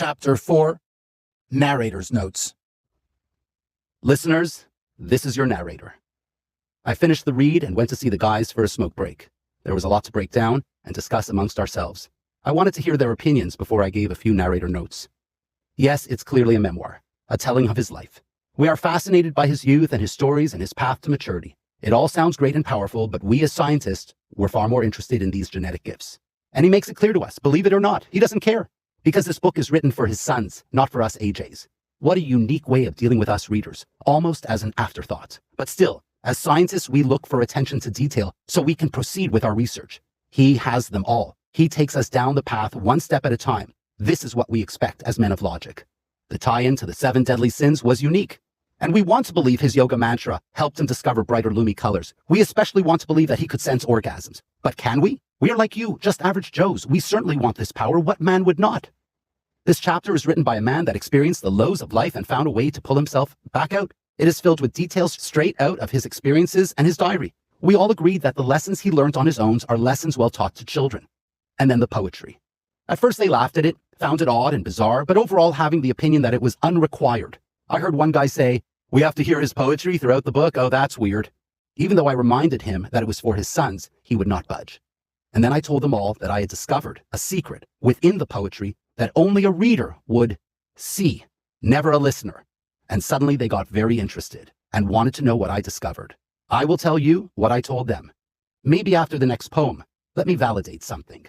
Chapter 4, Narrator's Notes. Listeners, this is your narrator. I finished the read and went to see the guys for a smoke break. There was a lot to break down and discuss amongst ourselves. I wanted to hear their opinions before I gave a few narrator notes. Yes, it's clearly a memoir, a telling of his life. We are fascinated by his youth and his stories and his path to maturity. It all sounds great and powerful, but we as scientists were far more interested in these genetic gifts. And he makes it clear to us, believe it or not, he doesn't care. Because this book is written for his sons, not for us AJs. What a unique way of dealing with us readers, almost as an afterthought. But still, as scientists, we look for attention to detail so we can proceed with our research. He has them all. He takes us down the path one step at a time. This is what we expect as men of logic. The tie-in to the 7 deadly sins was unique. And we want to believe his yoga mantra helped him discover brighter Lumi colors. We especially want to believe that he could sense orgasms. But can we? We are like you, just average Joes. We certainly want this power. What man would not? This chapter is written by a man that experienced the lows of life and found a way to pull himself back out. It is filled with details straight out of his experiences and his diary. We all agreed that the lessons he learned on his own are lessons well taught to children. And then the poetry. At first they laughed at it, found it odd and bizarre, but overall having the opinion that it was unrequired. I heard one guy say, "We have to hear his poetry throughout the book. Oh, that's weird." Even though I reminded him that it was for his sons, he would not budge. And then I told them all that I had discovered a secret within the poetry that only a reader would see, never a listener. And suddenly they got very interested and wanted to know what I discovered. I will tell you what I told them. Maybe after the next poem, let me validate something.